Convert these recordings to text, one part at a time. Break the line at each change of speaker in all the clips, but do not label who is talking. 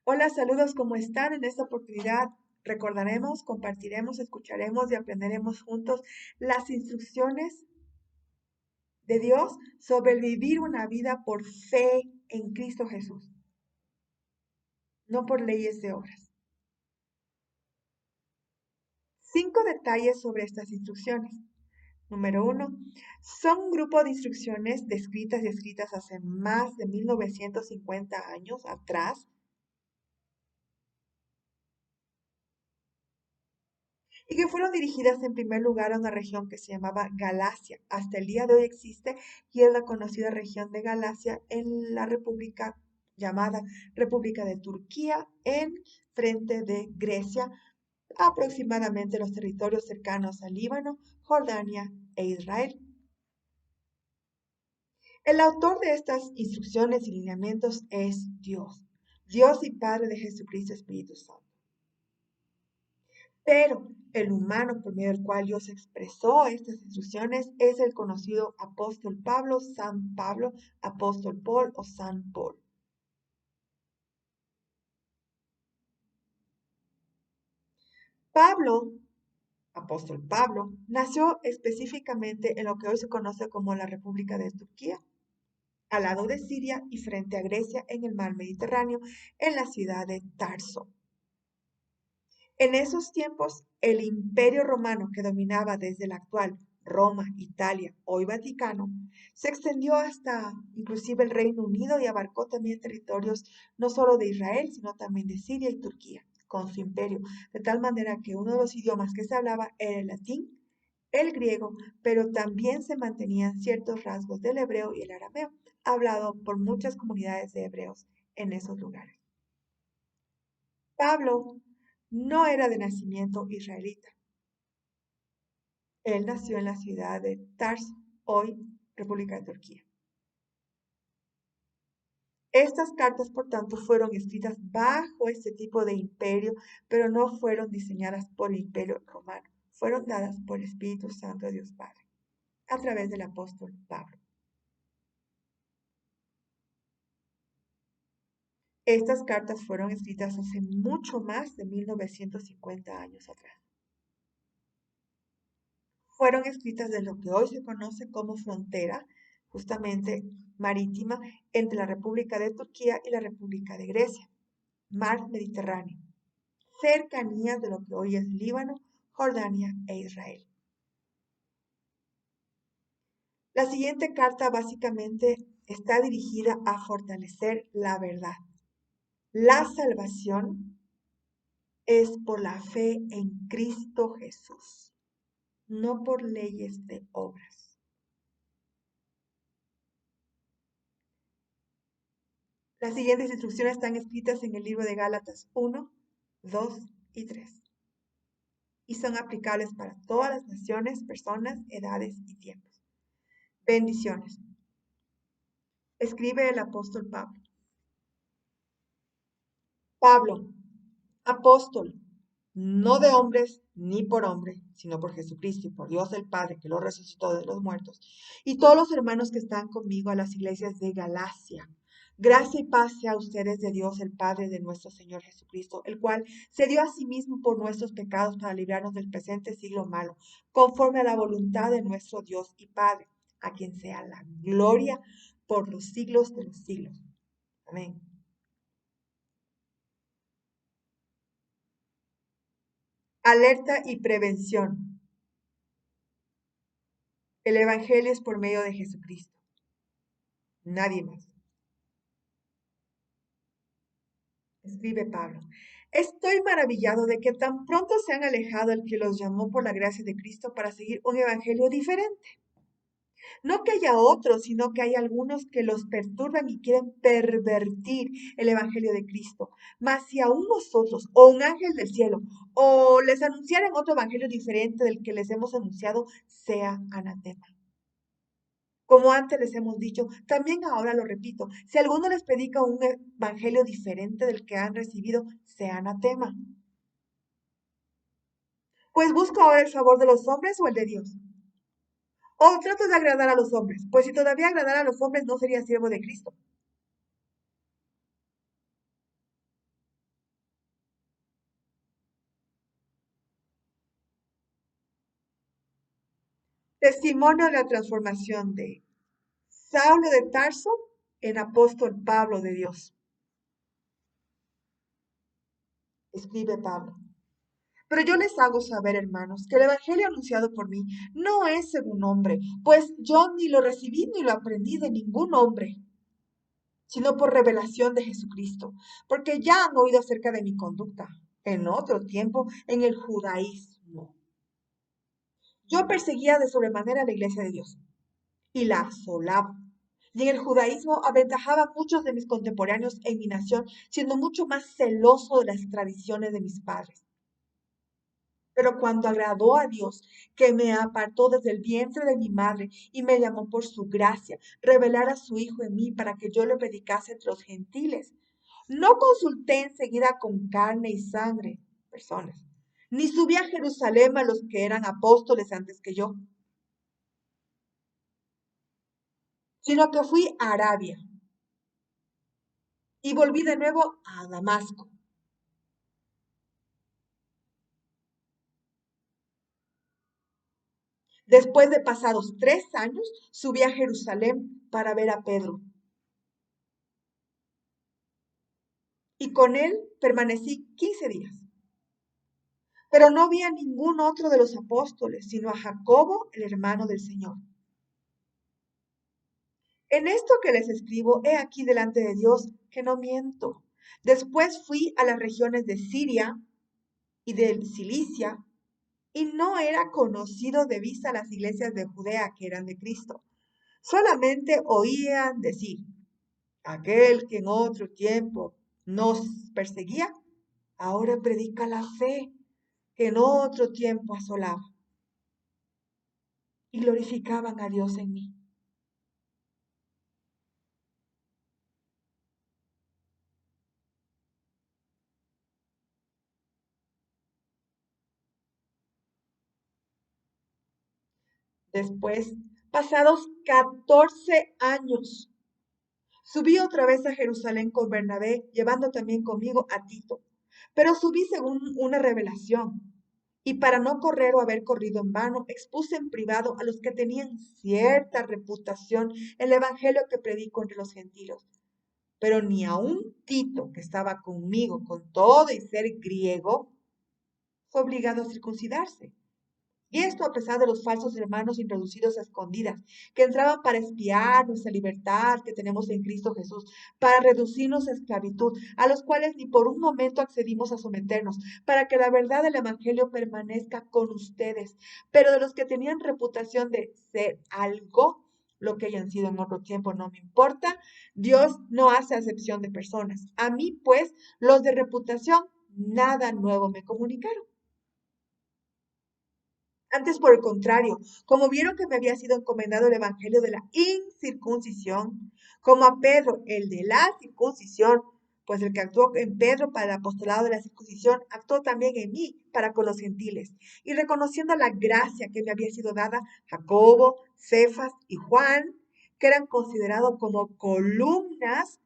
Hola, saludos, ¿cómo están? En esta oportunidad recordaremos, compartiremos, escucharemos y aprenderemos juntos las instrucciones de Dios sobre el vivir una vida por fe en Cristo Jesús, no por leyes de obras. 5 detalles sobre estas instrucciones. Número 1. Son un grupo de instrucciones descritas y escritas hace más de 1950 años atrás y que fueron dirigidas en primer lugar a una región que se llamaba Galacia. Hasta el día de hoy existe y es la conocida región de Galacia en la república llamada República de Turquía, en frente de Grecia, aproximadamente los territorios cercanos al Líbano, Jordania e Israel. El autor de estas instrucciones y lineamientos es Dios, Dios y Padre de Jesucristo Espíritu Santo. Pero el humano por medio del cual Dios expresó estas instrucciones es el conocido apóstol Pablo, San Pablo, apóstol Paul o San Paul. Pablo, apóstol Pablo, nació específicamente en lo que hoy se conoce como la República de Turquía, al lado de Siria y frente a Grecia en el mar Mediterráneo, en la ciudad de Tarso. En esos tiempos, el Imperio Romano, que dominaba desde la actual Roma, Italia, hoy Vaticano, se extendió hasta inclusive el Reino Unido y abarcó también territorios no solo de Israel, sino también de Siria y Turquía, con su imperio, de tal manera que uno de los idiomas que se hablaba era el latín, el griego, pero también se mantenían ciertos rasgos del hebreo y el arameo, hablado por muchas comunidades de hebreos en esos lugares. Pablo no era de nacimiento israelita. Él nació en la ciudad de Tarso, hoy República de Turquía. Estas cartas, por tanto, fueron escritas bajo este tipo de imperio, pero no fueron diseñadas por el imperio romano. Fueron dadas por el Espíritu Santo de Dios Padre, a través del apóstol Pablo. Estas cartas fueron escritas hace mucho más de 1950 años atrás. Fueron escritas de lo que hoy se conoce como frontera, justamente marítima, entre la República de Turquía y la República de Grecia, mar Mediterráneo, cercanías de lo que hoy es Líbano, Jordania e Israel. La siguiente carta básicamente está dirigida a fortalecer la verdad. La salvación es por la fe en Cristo Jesús, no por leyes de obras. Las siguientes instrucciones están escritas en el libro de Gálatas 1, 2 y 3 y son aplicables para todas las naciones, personas, edades y tiempos. Bendiciones. Escribe el apóstol Pablo. Pablo, apóstol, no de hombres ni por hombre, sino por Jesucristo y por Dios el Padre que lo resucitó de los muertos, y todos los hermanos que están conmigo a las iglesias de Galacia. Gracia y paz sea a ustedes de Dios el Padre de nuestro Señor Jesucristo, el cual se dio a sí mismo por nuestros pecados para librarnos del presente siglo malo, conforme a la voluntad de nuestro Dios y Padre, a quien sea la gloria por los siglos de los siglos. Amén. Alerta y prevención. El Evangelio es por medio de Jesucristo, nadie más. Escribe Pablo. Estoy maravillado de que tan pronto se han alejado el que los llamó por la gracia de Cristo para seguir un evangelio diferente. No que haya otros, sino que hay algunos que los perturban y quieren pervertir el evangelio de Cristo. Mas si aún nosotros o un ángel del cielo o les anunciaran otro evangelio diferente del que les hemos anunciado, sea anatema. Como antes les hemos dicho, también ahora lo repito, si alguno les predica un evangelio diferente del que han recibido, sea anatema. Pues busco ahora el favor de los hombres o el de Dios. O trato de agradar a los hombres, pues si todavía agradara a los hombres no sería siervo de Cristo. Testimonio de la transformación de Saulo de Tarso en apóstol Pablo de Dios. Escribe Pablo. Pero yo les hago saber, hermanos, que el evangelio anunciado por mí no es según hombre, pues yo ni lo recibí ni lo aprendí de ningún hombre, sino por revelación de Jesucristo, porque ya han oído acerca de mi conducta en otro tiempo en el judaísmo. Yo perseguía de sobremanera la iglesia de Dios y la asolaba. Y en el judaísmo aventajaba a muchos de mis contemporáneos en mi nación, siendo mucho más celoso de las tradiciones de mis padres. Pero cuando agradó a Dios, que me apartó desde el vientre de mi madre y me llamó por su gracia, revelar a su Hijo en mí para que yo le predicase entre los gentiles, no consulté enseguida con carne y sangre, personas, ni subí a Jerusalén a los que eran apóstoles antes que yo, sino que fui a Arabia y volví de nuevo a Damasco. Después de pasados 3 años, subí a Jerusalén para ver a Pedro. Y con él permanecí 15 días. Pero no vi a ningún otro de los apóstoles, sino a Jacobo, el hermano del Señor. En esto que les escribo, he aquí delante de Dios que no miento. Después fui a las regiones de Siria y de Cilicia, y no era conocido de vista las iglesias de Judea que eran de Cristo. Solamente oían decir, aquel que en otro tiempo nos perseguía, ahora predica la fe que en otro tiempo asolaba. Y glorificaban a Dios en mí. Después, pasados 14 años, subí otra vez a Jerusalén con Bernabé, llevando también conmigo a Tito. Pero subí según una revelación. Y para no correr o haber corrido en vano, expuse en privado a los que tenían cierta reputación el evangelio que predico entre los gentiles. Pero ni aun Tito, que estaba conmigo con todo y ser griego, fue obligado a circuncidarse. Y esto a pesar de los falsos hermanos introducidos a escondidas, que entraban para espiar nuestra libertad que tenemos en Cristo Jesús, para reducirnos a esclavitud, a los cuales ni por un momento accedimos a someternos, para que la verdad del Evangelio permanezca con ustedes. Pero de los que tenían reputación de ser algo, lo que hayan sido en otro tiempo no me importa, Dios no hace acepción de personas. A mí, pues, los de reputación, nada nuevo me comunicaron. Antes, por el contrario, como vieron que me había sido encomendado el evangelio de la incircuncisión, como a Pedro el de la circuncisión, pues el que actuó en Pedro para el apostolado de la circuncisión, actuó también en mí para con los gentiles. Y reconociendo la gracia que me había sido dada, Jacobo, Cefas y Juan, que eran considerados como columnas,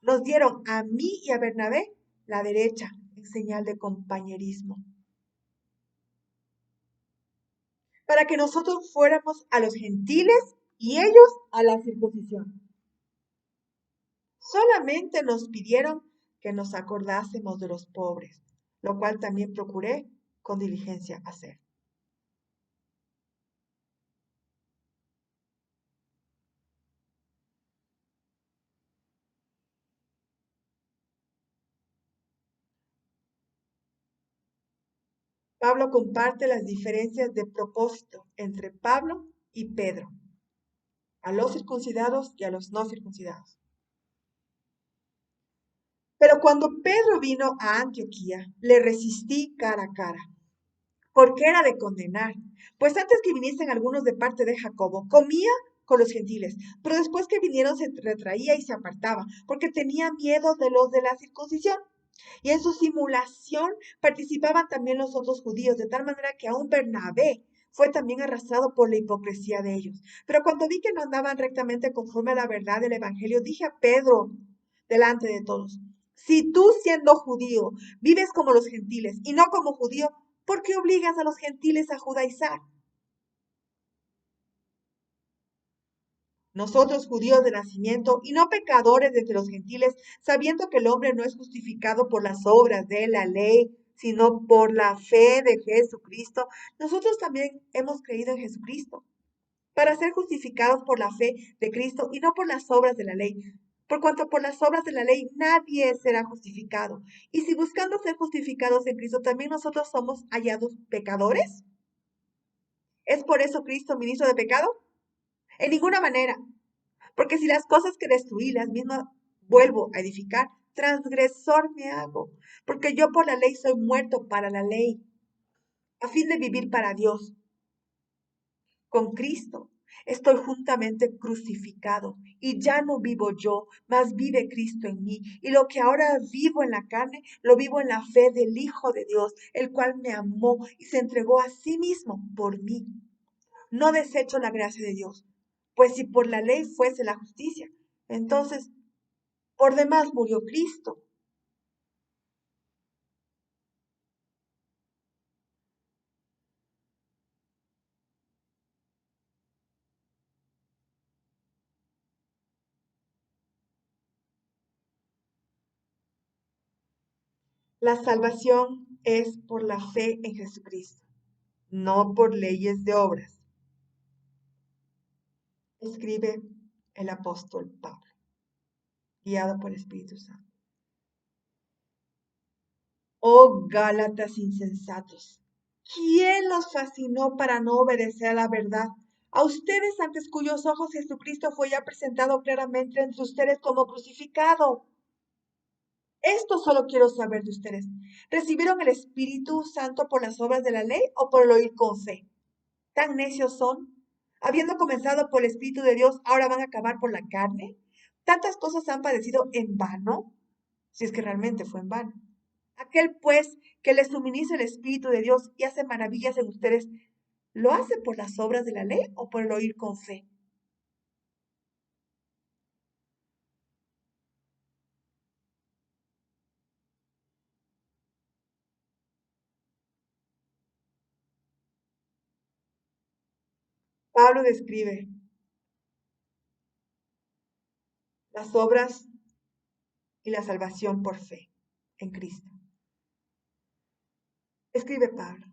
nos dieron a mí y a Bernabé la derecha en señal de compañerismo, para que nosotros fuéramos a los gentiles y ellos a la circuncisión. Solamente nos pidieron que nos acordásemos de los pobres, lo cual también procuré con diligencia hacer. Pablo comparte las diferencias de propósito entre Pablo y Pedro, a los circuncidados y a los no circuncidados. Pero cuando Pedro vino a Antioquía, le resistí cara a cara, porque era de condenar. Pues antes que viniesen algunos de parte de Jacobo, comía con los gentiles, pero después que vinieron se retraía y se apartaba, porque tenía miedo de los de la circuncisión. Y en su simulación participaban también los otros judíos, de tal manera que aún Bernabé fue también arrastrado por la hipocresía de ellos. Pero cuando vi que no andaban rectamente conforme a la verdad del Evangelio, dije a Pedro, delante de todos, si tú siendo judío vives como los gentiles y no como judío, ¿por qué obligas a los gentiles a judaizar? Nosotros, judíos de nacimiento y no pecadores de entre los gentiles, sabiendo que el hombre no es justificado por las obras de la ley, sino por la fe de Jesucristo, nosotros también hemos creído en Jesucristo, para ser justificados por la fe de Cristo y no por las obras de la ley. Por cuanto por las obras de la ley nadie será justificado. Y si buscando ser justificados en Cristo también nosotros somos hallados pecadores, ¿es por eso Cristo ministro de pecado? En ninguna manera. Porque si las cosas que destruí las mismas vuelvo a edificar, transgresor me hago. Porque yo por la ley soy muerto para la ley, a fin de vivir para Dios. Con Cristo estoy juntamente crucificado y ya no vivo yo, mas vive Cristo en mí. Y lo que ahora vivo en la carne, lo vivo en la fe del Hijo de Dios, el cual me amó y se entregó a sí mismo por mí. No desecho la gracia de Dios, pues si por la ley fuese la justicia, entonces por demás murió Cristo. La salvación es por la fe en Jesucristo, no por leyes de obras, escribe el apóstol Pablo, guiado por el Espíritu Santo. Oh Gálatas insensatos, ¿quién los fascinó para no obedecer a la verdad? A ustedes antes cuyos ojos Jesucristo fue ya presentado claramente entre ustedes como crucificado. Esto solo quiero saber de ustedes. ¿Recibieron el Espíritu Santo por las obras de la ley o por el oír con fe? ¿Tan necios son? Habiendo comenzado por el Espíritu de Dios, ¿ahora van a acabar por la carne? ¿Tantas cosas han padecido en vano? Si es que realmente fue en vano. Aquel pues que les suministra el Espíritu de Dios y hace maravillas en ustedes, ¿lo hace por las obras de la ley o por el oír con fe? Pablo describe las obras y la salvación por fe en Cristo. Escribe Pablo.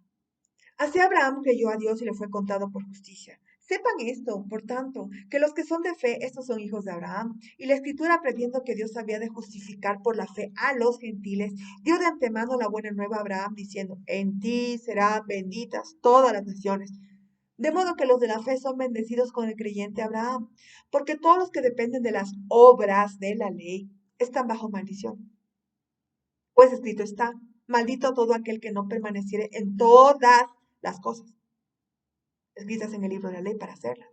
Así Abraham creyó a Dios y le fue contado por justicia. Sepan esto, por tanto, que los que son de fe, estos son hijos de Abraham. Y la escritura, previendo que Dios había de justificar por la fe a los gentiles, dio de antemano la buena nueva a Abraham, diciendo, en ti serán benditas todas las naciones. De modo que los de la fe son bendecidos con el creyente Abraham, porque todos los que dependen de las obras de la ley están bajo maldición. Pues escrito está, maldito todo aquel que no permaneciere en todas las cosas escritas en el libro de la ley para hacerlas.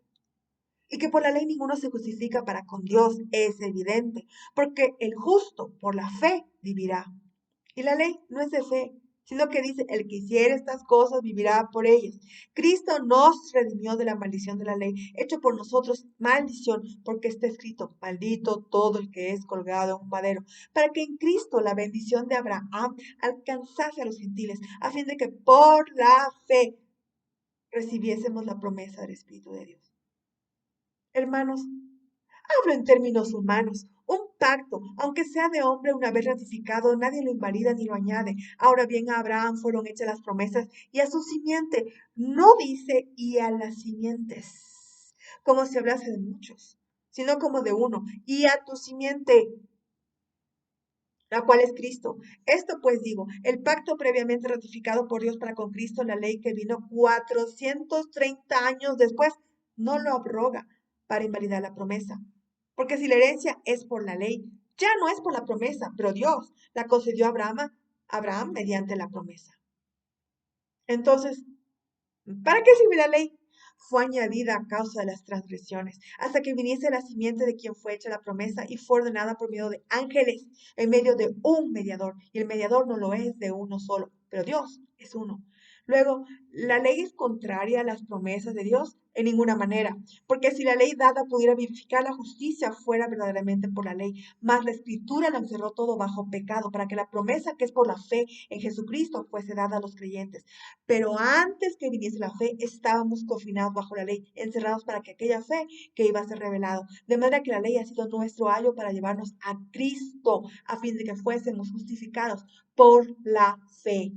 Y que por la ley ninguno se justifica para con Dios es evidente, porque el justo por la fe vivirá. Y la ley no es de fe, sino que dice, el que hiciere estas cosas vivirá por ellas. Cristo nos redimió de la maldición de la ley, hecho por nosotros maldición, porque está escrito, maldito todo el que es colgado en un madero, para que en Cristo la bendición de Abraham alcanzase a los gentiles, a fin de que por la fe recibiésemos la promesa del Espíritu de Dios. Hermanos, hablo en términos humanos. Un pacto, aunque sea de hombre una vez ratificado, nadie lo invalida ni lo añade. Ahora bien, a Abraham fueron hechas las promesas y a su simiente. No dice y a las simientes, como si hablase de muchos, sino como de uno. Y a tu simiente, la cual es Cristo. Esto pues digo, el pacto previamente ratificado por Dios para con Cristo, la ley que vino 430 años después, no lo abroga para invalidar la promesa. Porque si la herencia es por la ley, ya no es por la promesa, pero Dios la concedió a Abraham mediante la promesa. Entonces, ¿para qué sirve la ley? Fue añadida a causa de las transgresiones, hasta que viniese la simiente de quien fue hecha la promesa y fue ordenada por medio de ángeles, en medio de un mediador. Y el mediador no lo es de uno solo, pero Dios es uno. Luego, ¿la ley es contraria a las promesas de Dios? En ninguna manera, porque si la ley dada pudiera vivificar la justicia, fuera verdaderamente por la ley, mas la escritura lo encerró todo bajo pecado, para que la promesa que es por la fe en Jesucristo fuese dada a los creyentes. Pero antes que viniese la fe, estábamos confinados bajo la ley, encerrados para que aquella fe que iba a ser revelado. De manera que la ley ha sido nuestro ayo para llevarnos a Cristo, a fin de que fuésemos justificados por la fe.